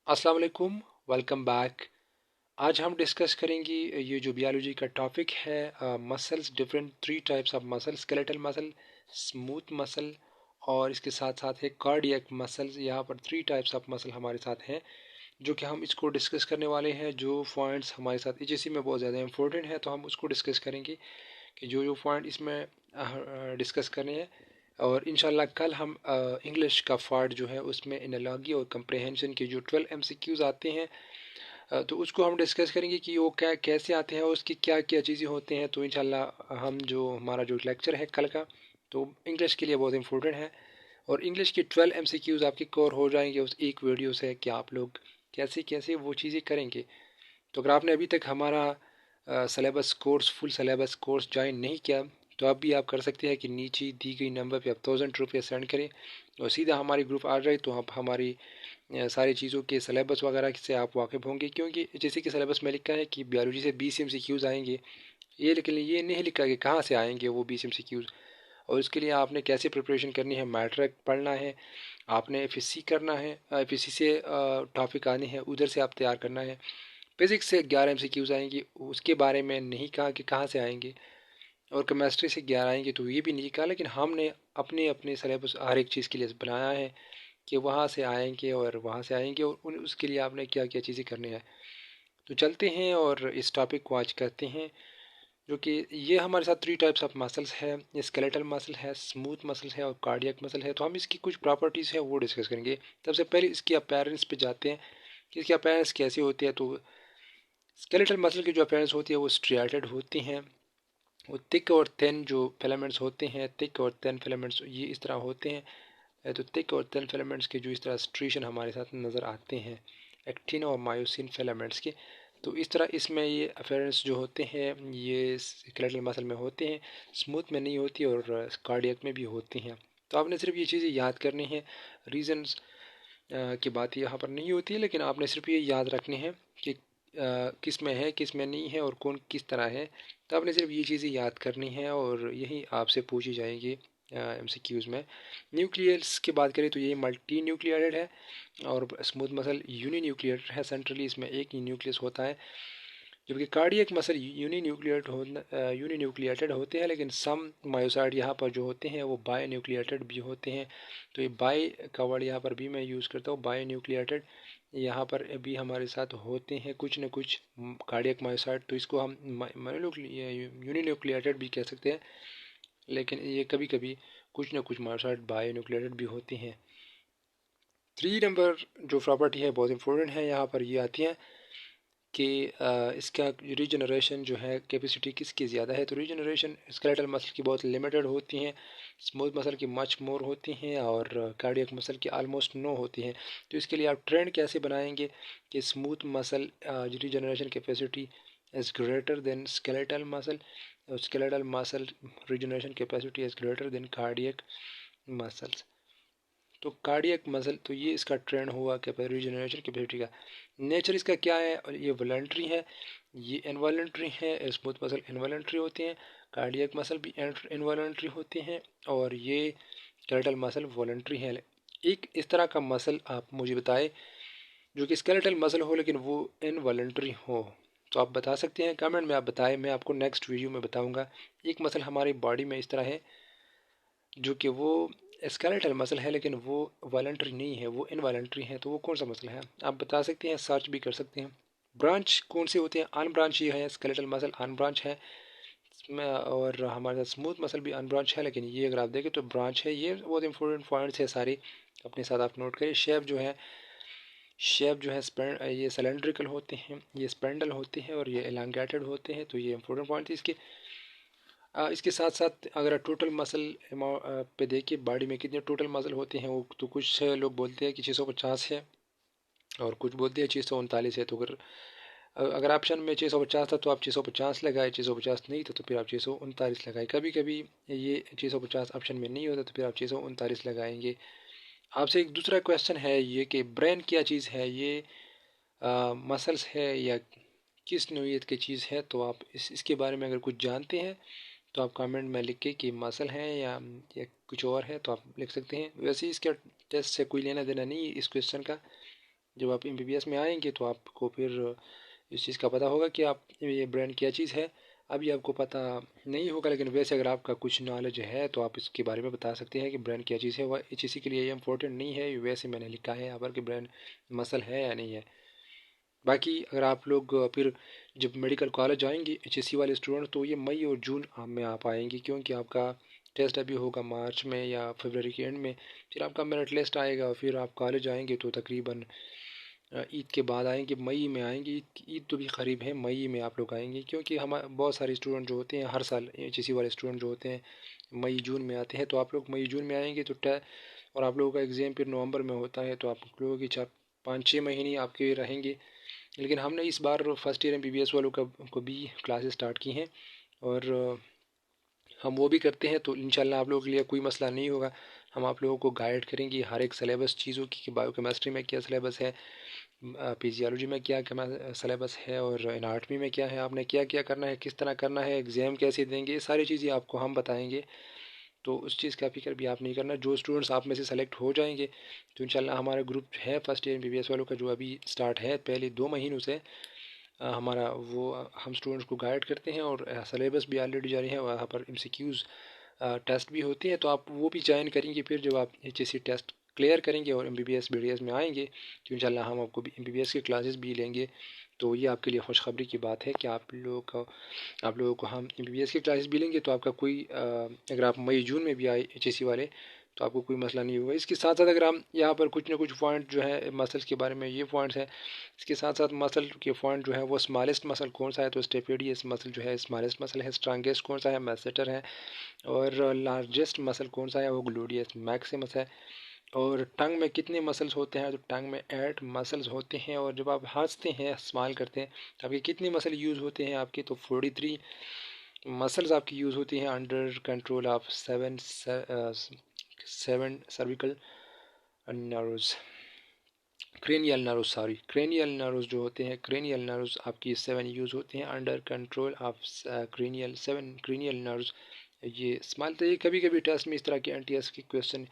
अस्सलाम वालेकुम। Welcome back. आज हम डिस्कस करेंगे ये जो बायोलॉजी का टॉपिक है, muscles, different three types of muscle, skeletal muscle, smooth muscle और इसके साथ साथ है कार्डियक मसल्स। यहाँ पर थ्री टाइप्स ऑफ मसल हमारे साथ हैं जो कि हम इसको डिस्कस करने वाले हैं। जो पॉइंट्स हमारे साथ एचएससी में बहुत ज़्यादा इंपॉर्टेंट है तो हम उसको डिस्कस करेंगे कि जो जो पॉइंट इसमें डिस्कस करने हैं। और इंशाल्लाह कल हम इंग्लिश का पार्ट जो है उसमें एनालॉजी और कंप्रहेंशन के जो 12 एमसीक्यूज़ आते हैं, तो उसको हम डिस्कस करेंगे कि वो क्या कैसे आते हैं और उसकी क्या क्या चीज़ें होते हैं। तो इंशाल्लाह हम जो हमारा जो लेक्चर है कल का, तो इंग्लिश के लिए बहुत इंपॉर्टेंट है और इंग्लिश के 12 एमसीक्यूज़ आपके कवर हो जाएंगे उस एक वीडियो से कि आप लोग कैसे कैसे वो चीज़ें करेंगे। तो अगर आपने अभी तक हमारा syllabus course, full syllabus course join नहीं किया, तो अब भी आप कर सकते हैं कि नीचे दी गई नंबर पे आप 1000 रुपये सेंड करें और सीधा हमारे ग्रुप आ जाए। तो आप हमारी सारी चीज़ों के सिलेबस वगैरह से आप वाकिफ़ होंगे, क्योंकि जैसे कि सिलेबस में लिखा है कि बायोलॉजी से 20 MCQs आएंगे, ये लेकिन ये नहीं लिखा कि कहाँ से आएंगे वो 20 MCQs। और उसके लिए आपने कैसे प्रिपरेशन करनी है, मैट्रिक पढ़ना है, आपने एफएससी करना है, एफएससी से टॉपिक आने हैं उधर से आप तैयार करना है। फिज़िक्स से 11 MCQs आएंगी, उसके बारे में नहीं कहा कि कहाँ से आएंगे। और केमिस्ट्री से 11 आएंगे तो ये भी नहीं कहा, लेकिन हमने अपने अपने सिलेबस हर एक चीज़ के लिए बनाया है कि वहाँ से आएंगे और वहाँ से आएंगे और उसके लिए आपने क्या क्या चीज़ें करनी है। तो चलते हैं और इस टॉपिक को आज करते हैं, जो कि ये हमारे साथ थ्री टाइप्स ऑफ मसल्स है। ये स्केलेटल मसल है, स्मूथ मसल है और कार्डियक मसल है। तो हम इसकी कुछ प्रॉपर्टीज़ हैं वो डिस्कस करेंगे। सबसे पहले इसकी अपीयरेंस पे जाते हैं कि इसकी अपीयरेंस कैसी होती है। तो स्केलेटल मसल की जो अपीयरेंस होती है वो स्ट्रिएटेड होती हैं। वो थिक और थिन जो फिलामेंट्स होते हैं, थिक और थिन फिलामेंट्स ये इस तरह होते हैं। तो थिक और थिन फिलामेंट्स के जो इस तरह स्ट्रेशन हमारे साथ नज़र आते हैं एक्टिन और मायोसिन फिलामेंट्स के। तो इस तरह इसमें ये अफेरेंस जो होते हैं ये स्केलेटल मसल में होते हैं, स्मूथ में नहीं होती और कार्डियक में भी होती हैं। तो आपने सिर्फ ये चीज़ें याद करनी है। रीजंस की बात यहाँ पर नहीं होती है, लेकिन आपने सिर्फ ये याद रखनी है कि किस में है किस में नहीं है और कौन किस तरह है। तो आपने सिर्फ ये चीज़ें याद करनी है और यही आपसे पूछी जाएगी MCQs में। न्यूक्लियस की बात करें तो ये मल्टी न्यूक्लियेटेड है और स्मूथ मसल यूनी न्यूक्लियेटेड है। सेंट्रली इसमें एक ही न्यूक्लियस होता है, जबकि कार्डियक मसल यूनी न्यूक्लियेटेड होते हैं, लेकिन सम मायोसाइड यहाँ पर जो होते हैं वो बाय न्यूक्लियेटेड भी होते हैं। तो ये बाय का वर्ड यहाँ पर भी मैं यूज़ करता हूँ, बाय न्यूक्लियेटेड यहाँ पर भी हमारे साथ होते हैं कुछ न कुछ कार्डियक मायोसाइड। तो इसको हम यूनी न्यूक्लियेटेड भी कह सकते हैं, लेकिन ये कभी कभी कुछ न कुछ मायोसाइड बाय न्यूक्लियेटेड भी होते हैं। 3 नंबर जो प्रॉपर्टी है बहुत इंपॉर्टेंट है, यहाँ पर ये आती है कि इसका रीजनरेशन जो है कैपेसिटी किसकी ज़्यादा है। तो रीजनरेशन स्केलेटल मसल की बहुत लिमिटेड होती हैं, स्मूथ मसल की मच मोर होती हैं और कार्डियक मसल की आलमोस्ट नो होती हैं। तो इसके लिए आप ट्रेंड कैसे बनाएंगे कि smooth muscle regeneration capacity is greater than skeletal muscle, skeletal muscle regeneration capacity is greater than cardiac muscles. तो कार्डियक मसल तो ये इसका ट्रेंड हुआ रीजनरेशन कैपेसिटी का। नेचर इसका क्या है, और ये वॉलंटरी है, ये इनवॉलंटरी है। स्मूथ मसल इनवॉलंटरी होते हैं, कार्डियक मसल भी इनवॉलंटरी होते हैं और ये स्केलेटल मसल वॉलंटरी है। एक इस तरह का मसल आप मुझे बताए जो कि स्केलेटल मसल हो लेकिन वो इनवॉलंटरी हो। तो आप बता सकते हैं कमेंट में, आप बताएं, मैं आपको नेक्स्ट वीडियो में बताऊंगा। एक मसल हमारी बॉडी में इस तरह है जो कि वो स्केलेटल मसल है लेकिन वो वॉलंटरी नहीं है, वो इनवॉलंटरी है। तो वो कौन सा मसल है आप बता सकते हैं, सर्च भी कर सकते हैं। ब्रांच कौन से होते हैं, अनब्रांच ये है, स्केलेटल मसल अनब्रांच है इसमें, और हमारे साथ स्मूथ मसल भी अनब्रांच है, लेकिन ये अगर आप देखें तो ब्रांच है। ये बहुत इंपॉर्टेंट पॉइंट्स है सारे अपने साथ आप नोट करें। शेप जो है ये सिलेंड्रिकल होते हैं, ये स्पेंडल होते हैं और ये एलांगेटेड होते हैं। तो ये इंपॉर्टेंट पॉइंट है इसके। इसके साथ साथ अगर टोटल मसल पे देखिए बॉडी में कितने टोटल मसल होते हैं, वो तो कुछ लोग बोलते हैं कि 650 है और कुछ बोलते हैं 639 है। तो अगर अगर ऑप्शन में 650 था तो आप 650 लगाए, 650 नहीं था तो फिर आप 639 लगाए। कभी कभी ये 650 ऑप्शन में नहीं होता तो फिर आप 639 लगाएंगे। आपसे एक दूसरा क्वेश्चन है ये कि ब्रेन क्या चीज़ है, ये मसल्स है या किस नोयत की चीज़ है। तो आप इसके बारे में अगर कुछ जानते हैं तो आप कमेंट में लिख के कि मसल है या कुछ और है तो आप लिख सकते हैं। वैसे ही इसका टेस्ट से कोई लेना देना नहीं है इस क्वेश्चन का, जब आप MBBS में आएंगे तो आपको फिर इस चीज़ का पता होगा कि आप ये ब्रांड क्या चीज़ है। अभी आपको पता नहीं होगा, लेकिन वैसे अगर आपका कुछ नॉलेज है तो आप इसके बारे में बता सकते हैं कि ब्रांड क्या चीज़ है। वह HEC के लिए ये इम्पोर्टेंट नहीं है, वैसे मैंने लिखा है यहाँ पर कि ब्रांड मसल है या नहीं है। बाकी अगर आप लोग फिर जब मेडिकल कॉलेज आएंगे HEC वाले स्टूडेंट, तो ये मई और जून में आप आएंगे, क्योंकि आपका टेस्ट अभी होगा मार्च में या फरवरी के एंड में। फिर आपका मेरिट लिस्ट आएगा, फिर आप कॉलेज आएंगे तो तकरीबन ईद के बाद आएंगे, मई में आएंगे। ईद तो भी करीब है, मई में आप लोग आएंगे, क्योंकि हम बहुत सारे स्टूडेंट जो होते हैं हर साल HEC वाले स्टूडेंट जो होते हैं मई जून में आते हैं। तो आप लोग मई जून में आएंगे तो और आप लोगों का एग्ज़ाम फिर नवंबर में होता है, तो आप लोगों की 4-5-6 महीने आपके रहेंगे। लेकिन हमने इस बार फर्स्ट ईयर MBBS वालों को भी क्लासेस स्टार्ट की हैं, और हम वो भी करते हैं, तो इंशाल्लाह आप लोगों के लिए कोई मसला नहीं होगा। हम आप लोगों को गाइड करेंगे हर एक सिलेबस चीज़ों की, कि बायोकेमिस्ट्री में क्या सिलेबस है, फिजियोलॉजी में क्या सिलेबस है, और एनाटॉमी में क्या है, आपने क्या क्या करना है, किस तरह करना है, एग्ज़ाम कैसे देंगे, ये सारी चीज़ें आपको हम बताएंगे। तो उस चीज़ का फिक्र भी आप नहीं करना। जो स्टूडेंट्स आप में से सेलेक्ट हो जाएंगे, तो इंशाल्लाह हमारा ग्रुप है फर्स्ट ईयर MBBS वालों का, जो अभी स्टार्ट है पहले 2 महीनों से हमारा, वो हम स्टूडेंट्स को गाइड करते हैं, और सिलेबस भी ऑलरेडी जारी है, वहाँ पर MCQs टेस्ट भी होती हैं, तो आप वो भी ज्वाइन करेंगे। फिर जब आप HEC टेस्ट क्लियर करेंगे और MBBS BDS में आएंगे, तो इंशाल्लाह हम आपको भी MBBS की क्लासेस भी लेंगे। तो ये आपके लिए खुशखबरी की बात है कि आप लोगों को हम MBBS की क्लासेस भी लेंगे। तो आपका कोई अगर आप मई जून में भी आए HEC वाले, तो आपको कोई मसला नहीं होगा। इसके साथ साथ अगर हम यहाँ पर कुछ ना कुछ पॉइंट जो है मसल्स के बारे में, ये पॉइंट्स हैं। इसके साथ साथ मसल के पॉइंट जो है, वो स्मॉलेस्ट मसल कौन सा है, तो स्टेपिडियस मसल जो है स्मॉलेस्ट मसल है। स्ट्रांगेस्ट कौन सा है, मैसेटर है। और लार्जेस्ट मसल कौन सा है, वो ग्लूडियस मैक्सिमस है। और टंग में कितने मसल्स होते हैं, तो टंग में 8 मसल्स होते हैं। और जब आप हंसते हैं, स्माइल करते हैं, तो आपके कितने मसल यूज़ होते हैं, आपके तो 43 मसल्स आपकी यूज़ होती हैं under control of 7 cervical nerves, cranial nerves, sorry cranial nerves जो होते हैं, क्रेनियल नर्व्स आपकी 7 यूज़ होते हैं under control of cranial 7 cranial nerves. ये स्माइल, तो ये कभी कभी टेस्ट में इस तरह के NTS के क्वेश्चन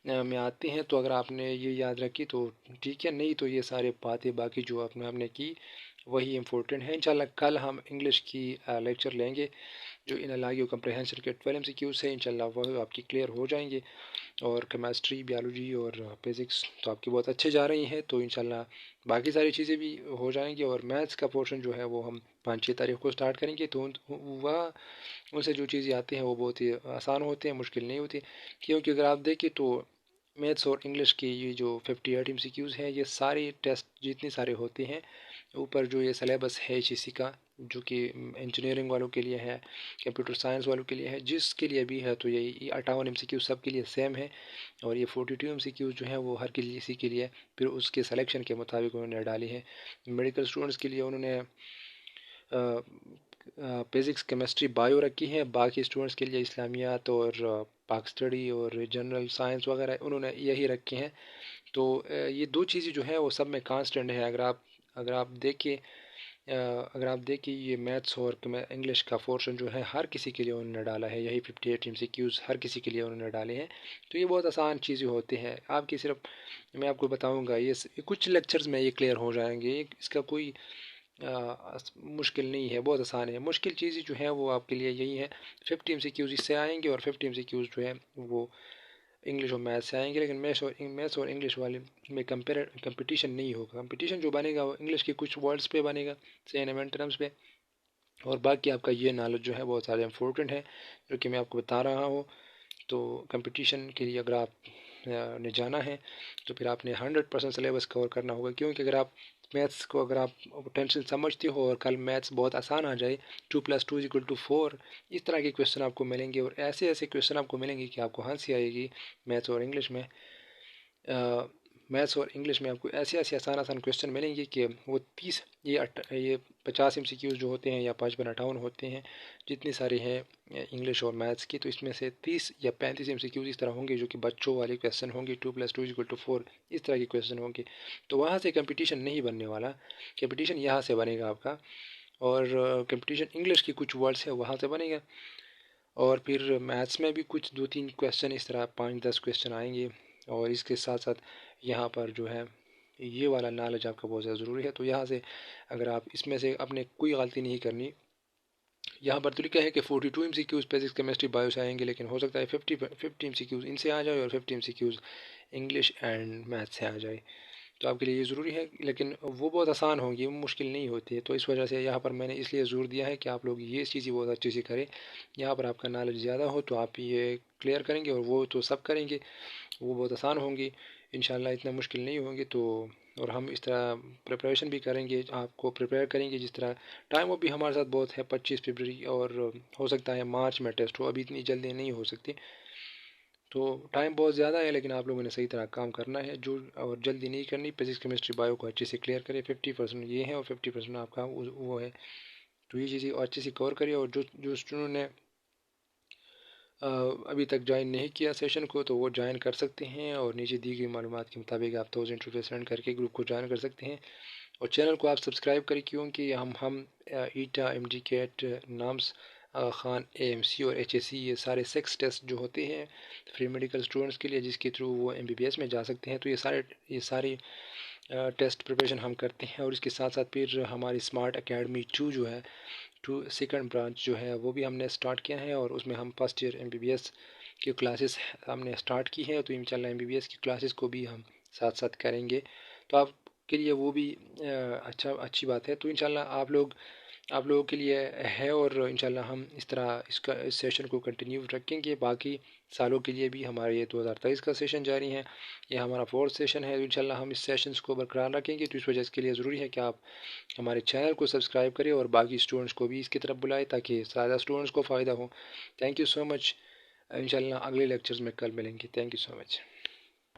में आते हैं, तो अगर आपने ये याद रखी तो ठीक है, नहीं तो ये सारे बातें बाकी जो आपने की वही इम्पोर्टेंट है। इंशाल्लाह कल हम इंग्लिश की लेक्चर लेंगे, जो इन लाइव कंप्रहेंशन के 12 MCQs है, इंशाल्लाह वह आपकी क्लियर हो जाएंगे। और केमिस्ट्री, बायोलॉजी और फिज़िक्स तो आपकी बहुत अच्छे जा रही हैं, तो इंशाल्लाह बाकी सारी चीज़ें भी हो जाएंगी। और मैथ्स का पोर्शन जो है वो हम 5-6 तारीख को स्टार्ट करेंगे, तो वह उनसे जो चीज़ें आती हैं वो बहुत ही आसान होते हैं, मुश्किल नहीं होती। क्योंकि अगर आप देखें तो मैथ्स और इंग्लिश की ये जो 58 MCQs हैं, ये सारे टेस्ट जितने सारे होते हैं, ऊपर जो ये सिलेबस है HEC का, जो कि इंजीनियरिंग वालों के लिए है, कंप्यूटर साइंस वालों के लिए है, जिसके लिए भी है, तो ये 58 MCQ सब के लिए सेम है। और ये 42 MCQ जो हैं वो हर किसी के लिए फिर उसके सिलेक्शन के मुताबिक उन्होंने डाली है। मेडिकल स्टूडेंट्स के लिए उन्होंने फिज़िक्स, केमिस्ट्री, बायो रखी है। बाकी स्टूडेंट्स के लिए इस्लामियात और पाक स्टडी और जनरल साइंस वगैरह उन्होंने यही रखे हैं। तो ये दो चीज़ें जो है वो सब में कांस्टेंट है। अगर आप देखिए ये मैथ्स और इंग्लिश का पोर्शन जो है हर किसी के लिए उन्होंने डाला है, यही 58 MCQs हर किसी के लिए उन्होंने डाले हैं। तो ये बहुत आसान चीज़ें होती हैं, आपकी सिर्फ मैं आपको बताऊंगा, ये कुछ लेक्चर्स में ये क्लियर हो जाएंगे। इसका कोई मुश्किल नहीं है, बहुत आसान है। मुश्किल चीज़ें जो है वो आपके लिए यही है, 50 MCQs इससे आएंगे, और 50 MCQs जो है वो इंग्लिश और मैथ्स से आएंगे। लेकिन मैथ्स और इंग्लिश वाले में कंपटीशन नहीं होगा। कंपटीशन जो बनेगा वो इंग्लिश के कुछ वर्ड्स पे बनेगा, सिनोनिम टर्म्स पे। और बाकी आपका ये नॉलेज जो है बहुत ज़्यादा इंपॉर्टेंट है, जो कि मैं आपको बता रहा हूँ। तो कंपटीशन के लिए अगर आप ने जाना है, तो फिर आपने 100% सिलेबस कवर करना होगा। क्योंकि मैथ्स को अगर आप टेंशन समझते हो और कल मैथ्स बहुत आसान आ जाए, 2+2=4, इस तरह के क्वेश्चन आपको मिलेंगे, और ऐसे ऐसे क्वेश्चन आपको मिलेंगे कि आपको हंसी आएगी। मैथ्स और इंग्लिश में मैथ्स और इंग्लिश में आपको ऐसे ऐसे आसान आसान क्वेश्चन मिलेंगे कि वो 30 ये 50 MCQs जो होते हैं, या 5×58 होते हैं, जितने सारे हैं इंग्लिश और मैथ्स की, तो इसमें से 30 या 35 MCQs इस तरह होंगे जो कि बच्चों वाले क्वेश्चन होंगे, 2+2=4 इस तरह के क्वेश्चन होंगे। तो वहाँ से कंपटीशन नहीं बनने वाला, कंपटीशन यहाँ से बनेगा आपका। और कंपटीशन इंग्लिश की कुछ वर्ड्स है वहाँ से बनेगा। और फिर मैथ्स में भी कुछ 2-3 क्वेश्चन इस तरह 5-10 क्वेश्चन आएंगे। और इसके साथ साथ यहाँ पर जो है ये वाला नॉलेज आपका बहुत ज़्यादा ज़रूरी है। तो यहाँ से अगर आप इसमें से अपने कोई गलती नहीं करनी, यहाँ पर तो लिखा है कि 42 MCQs फिजिक्स केमिस्ट्री बायो से आएंगे, लेकिन हो सकता है 50 MCQs इनसे आ जाए और 50 MCQs इंग्लिश एंड मैथ से आ जाए। तो आपके लिए ये ज़रूरी है, लेकिन वो बहुत आसान होंगी, वो मुश्किल नहीं होती है। तो इस वजह से यहाँ पर मैंने इसलिए ज़ोर दिया है कि आप लोग ये चीज़ ही बहुत अच्छे से करें। यहाँ पर आपका नॉलेज ज़्यादा हो तो आप ये क्लियर करेंगे, और वो तो सब करेंगे, वो बहुत आसान होंगी इंशाल्लाह, इतना मुश्किल नहीं होंगे। तो और हम इस तरह प्रिपरेशन भी करेंगे, आपको प्रिपेयर करेंगे जिस तरह। टाइम वो भी हमारे साथ बहुत है, 25 फरवरी, और हो सकता है मार्च में टेस्ट हो, अभी इतनी जल्दी नहीं हो सकती। तो टाइम बहुत ज़्यादा है, लेकिन आप लोगों ने सही तरह काम करना है जो, और जल्दी नहीं करनी। फिजिक्स केमिस्ट्री बायो को अच्छे से क्लियर करें, 50% ये है और 50% आपका वो है। तो ये चीज़ें अच्छे से कवर करिए। और जो जो स्टूडेंट ने अभी तक ज्वाइन नहीं किया सेशन को, तो वो ज्वाइन कर सकते हैं, और नीचे दी गई मालूमात के मुताबिक आप 1000 रुपये सेंड करके ग्रुप को ज्वाइन कर सकते हैं। और चैनल को आप सब्सक्राइब करें, क्योंकि हम ईटा, MG कैट, नाम्स, खान AMC और HSC, ये सारे 6 टेस्ट जो होते हैं फ्री मेडिकल स्टूडेंट्स के लिए, जिसके थ्रू वो MBBS में जा सकते हैं, तो ये सारी टेस्ट प्रिपरेशन हम करते हैं। और इसके साथ साथ फिर हमारी स्मार्ट एकेडमी 2 जो है, 2 सेकंड ब्रांच जो है, वो भी हमने स्टार्ट किया है, और उसमें हम फर्स्ट ईयर MBBS की क्लासेस हमने स्टार्ट की है। तो इंशाल्लाह MBBS की क्लासेस को भी हम साथ साथ करेंगे, तो आपके लिए वो भी अच्छी बात है। तो इंशाल्लाह आप लोगों के लिए है, और इंशाल्लाह हम इस तरह इस सेशन को कंटिन्यू रखेंगे बाकी सालों के लिए भी। हमारा ये 2023 का सेशन जारी है, ये हमारा 4th सेशन है। तो इंशाल्लाह हम इस सेशंस को बरकरार रखेंगे। तो इस वजह के लिए ज़रूरी है कि आप हमारे चैनल को सब्सक्राइब करें, और बाकी स्टूडेंट्स को भी इसकी तरफ बुलाएं, ताकि ज़्यादा स्टूडेंट्स को फ़ायदा हो। Thank you so much. इंशाल्लाह अगले लेक्चर्स में कल मिलेंगे। Thank you so much.